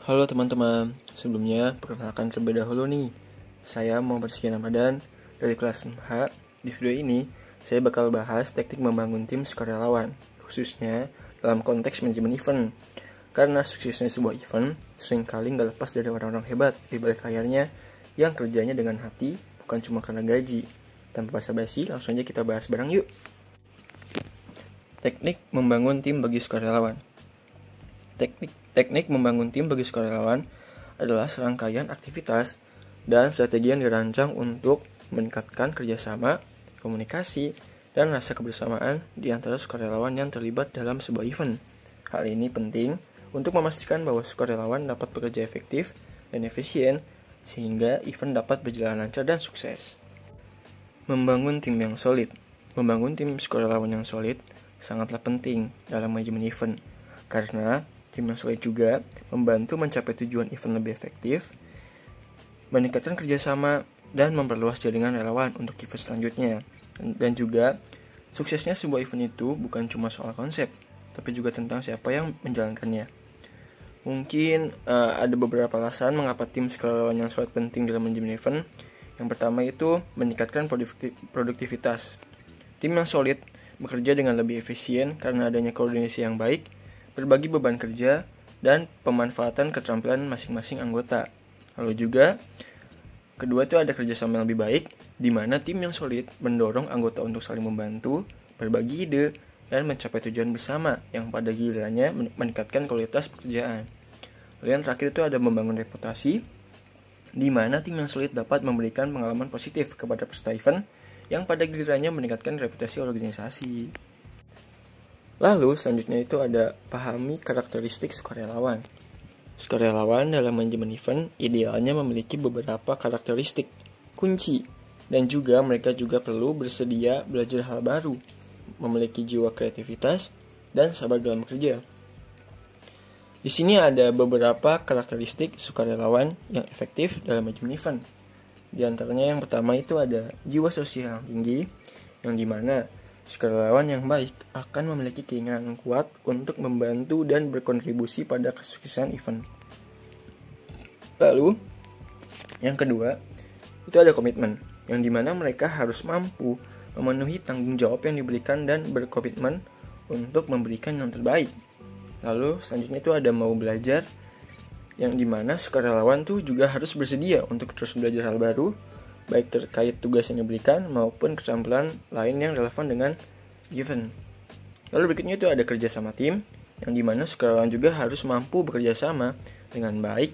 Halo teman-teman, sebelumnya perkenalkan terlebih dahulu nih. Saya Muhammad Sekian Ramadan dari kelas 6H. Di video ini, saya bakal bahas teknik membangun tim sukarelawan, khususnya dalam konteks manajemen event. Karena suksesnya sebuah event, seringkali nggak lepas dari orang-orang hebat di balik layarnya yang kerjanya dengan hati, bukan cuma karena gaji. Tanpa basa-basi, langsung aja kita bahas bareng yuk. Teknik membangun tim bagi sukarelawan. Teknik membangun tim bagi sukarelawan adalah serangkaian aktivitas dan strategi yang dirancang untuk meningkatkan kerjasama, komunikasi, dan rasa kebersamaan di antara sukarelawan yang terlibat dalam sebuah event. Hal ini penting untuk memastikan bahwa sukarelawan dapat bekerja efektif dan efisien sehingga event dapat berjalan lancar dan sukses. Membangun tim yang solid. Membangun tim sukarelawan yang solid sangatlah penting dalam manajemen event karena tim yang solid juga membantu mencapai tujuan event lebih efektif, meningkatkan kerjasama, dan memperluas jaringan relawan untuk event selanjutnya. Dan juga, suksesnya sebuah event itu bukan cuma soal konsep, tapi juga tentang siapa yang menjalankannya. Mungkin ada beberapa alasan mengapa tim sukarelawan yang solid penting dalam manajemen event. Yang pertama itu meningkatkan produktivitas. Tim yang solid bekerja dengan lebih efisien karena adanya koordinasi yang baik, berbagi beban kerja, dan pemanfaatan keterampilan masing-masing anggota. Lalu juga, kedua itu ada kerjasama yang lebih baik, di mana tim yang solid mendorong anggota untuk saling membantu, berbagi ide, dan mencapai tujuan bersama yang pada gilirannya meningkatkan kualitas pekerjaan. Lalu yang terakhir itu ada membangun reputasi, di mana tim yang solid dapat memberikan pengalaman positif kepada peserta event, yang pada gilirannya meningkatkan reputasi organisasi. Lalu selanjutnya itu ada pahami karakteristik sukarelawan. Sukarelawan dalam manajemen event idealnya memiliki beberapa karakteristik kunci dan juga mereka juga perlu bersedia belajar hal baru, memiliki jiwa kreativitas dan sabar dalam bekerja. Di sini ada beberapa karakteristik sukarelawan yang efektif dalam manajemen event. Di antaranya yang pertama itu ada jiwa sosial yang tinggi, yang dimana sukarelawan yang baik akan memiliki keinginan kuat untuk membantu dan berkontribusi pada kesuksesan event. Lalu, yang kedua, itu ada komitmen, yang dimana mereka harus mampu memenuhi tanggung jawab yang diberikan dan berkomitmen untuk memberikan yang terbaik. Lalu, selanjutnya itu ada mau belajar, yang dimana sukarelawan tuh juga harus bersedia untuk terus belajar hal baru, baik terkait tugas yang diberikan maupun keterampilan lain yang relevan dengan event. Lalu berikutnya itu ada kerja sama tim, yang dimana sukarelawan juga harus mampu bekerja sama dengan baik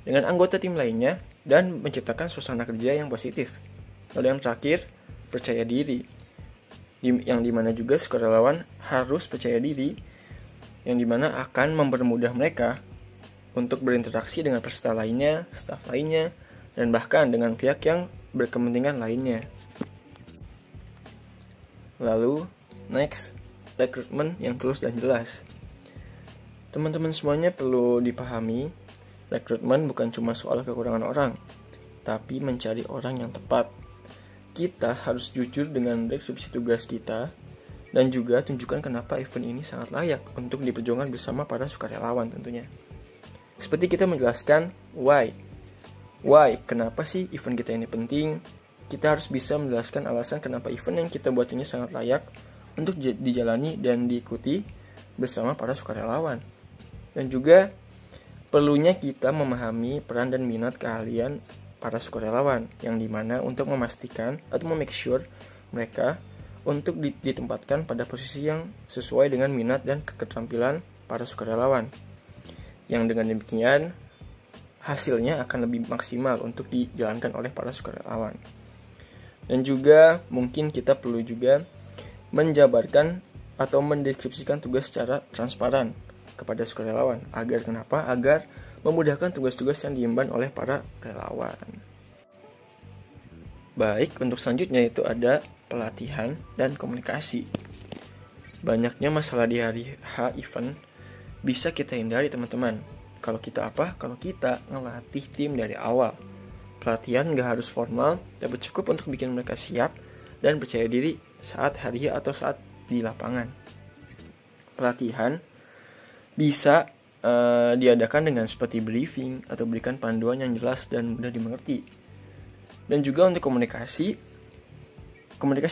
dengan anggota tim lainnya dan menciptakan suasana kerja yang positif. Lalu yang terakhir, percaya diri, yang dimana juga sukarelawan harus percaya diri, yang dimana akan mempermudah mereka untuk berinteraksi dengan peserta lainnya, staf lainnya, dan bahkan dengan pihak yang berkepentingan lainnya. Lalu, next, rekrutmen yang tulus dan jelas. Teman-teman semuanya perlu dipahami, rekrutmen bukan cuma soal kekurangan orang, tapi mencari orang yang tepat. Kita harus jujur dengan deskripsi tugas kita, dan juga tunjukkan kenapa event ini sangat layak untuk diperjuangkan bersama para sukarelawan tentunya. Seperti kita menjelaskan why, kenapa sih event kita ini penting. Kita harus bisa menjelaskan alasan kenapa event yang kita buat ini sangat layak untuk dijalani dan diikuti bersama para sukarelawan. Dan juga perlunya kita memahami peran dan minat keahlian para sukarelawan, yang dimana untuk memastikan atau make sure mereka untuk ditempatkan pada posisi yang sesuai dengan minat dan keterampilan para sukarelawan. Yang dengan demikian, hasilnya akan lebih maksimal untuk dijalankan oleh para sukarelawan. Dan juga mungkin kita perlu juga menjabarkan atau mendeskripsikan tugas secara transparan kepada sukarelawan. Agar kenapa? Agar memudahkan tugas-tugas yang diemban oleh para relawan. Baik, untuk selanjutnya itu ada pelatihan dan komunikasi. Banyaknya masalah di hari H event bisa kita hindari teman-teman. Kalau kita ngelatih tim dari awal. Pelatihan gak harus formal, tapi cukup untuk bikin mereka siap dan percaya diri saat hari atau saat di lapangan. Pelatihan bisa diadakan dengan seperti briefing atau berikan panduan yang jelas dan mudah dimengerti. Dan juga untuk komunikasi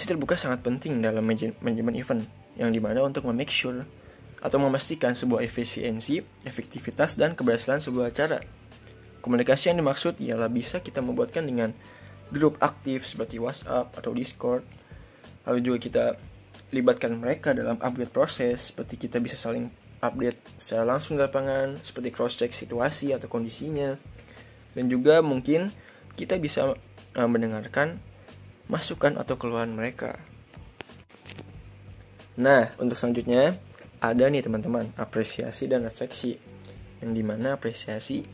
terbuka sangat penting dalam manajemen event, yang dimana untuk make sure atau memastikan sebuah efisiensi, efektivitas, dan keberhasilan sebuah acara. Komunikasi yang dimaksud ialah bisa kita membuatkan dengan grup aktif seperti WhatsApp atau Discord. Lalu juga kita libatkan mereka dalam update proses, seperti kita bisa saling update secara langsung di lapangan, seperti cross-check situasi atau kondisinya. Dan juga mungkin kita bisa mendengarkan masukan atau keluhan mereka. Nah, untuk selanjutnya ada nih teman-teman, apresiasi dan refleksi, yang dimana apresiasi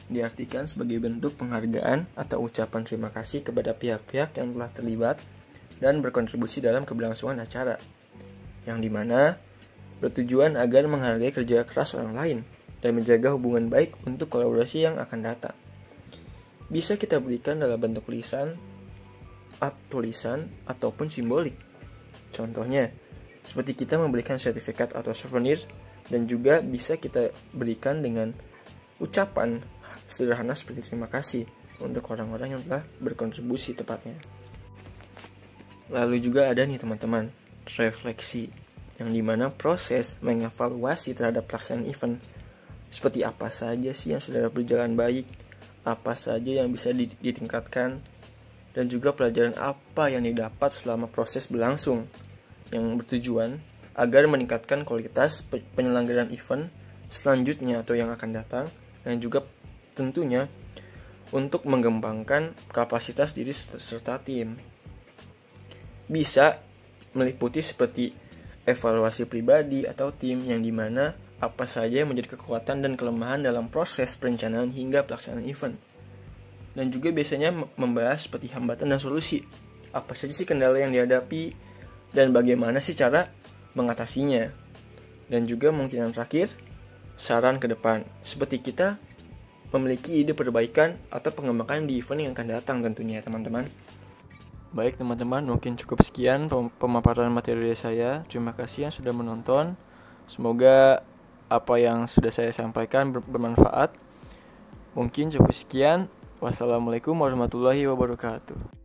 diartikan sebagai bentuk penghargaan atau ucapan terima kasih kepada pihak-pihak yang telah terlibat dan berkontribusi dalam keberlangsungan acara, yang dimana bertujuan agar menghargai kerja keras orang lain dan menjaga hubungan baik untuk kolaborasi yang akan datang. Bisa kita berikan dalam bentuk tulisan ataupun simbolik. Contohnya, seperti kita memberikan sertifikat atau souvenir, dan juga bisa kita berikan dengan ucapan sederhana seperti terima kasih untuk orang-orang yang telah berkontribusi tepatnya. Lalu juga ada nih teman-teman, refleksi, yang dimana proses mengevaluasi terhadap pelaksanaan event. Seperti apa saja sih yang sudah berjalan baik, apa saja yang bisa ditingkatkan, dan juga pelajaran apa yang didapat selama proses berlangsung, yang bertujuan agar meningkatkan kualitas penyelenggaraan event selanjutnya atau yang akan datang, dan juga tentunya untuk mengembangkan kapasitas diri serta tim. Bisa meliputi seperti evaluasi pribadi atau tim, yang dimana apa saja yang menjadi kekuatan dan kelemahan dalam proses perencanaan hingga pelaksanaan event. Dan juga biasanya membahas seperti hambatan dan solusi. Apa saja sih kendala yang dihadapi dan bagaimana sih cara mengatasinya. Dan juga mungkin yang terakhir, saran ke depan. Seperti kita memiliki ide perbaikan atau pengembangan di event yang akan datang tentunya teman-teman. Baik teman-teman, mungkin cukup sekian pemaparan materi dari saya. Terima kasih yang sudah menonton. Semoga apa yang sudah saya sampaikan bermanfaat. Mungkin cukup sekian. Wassalamualaikum warahmatullahi wabarakatuh.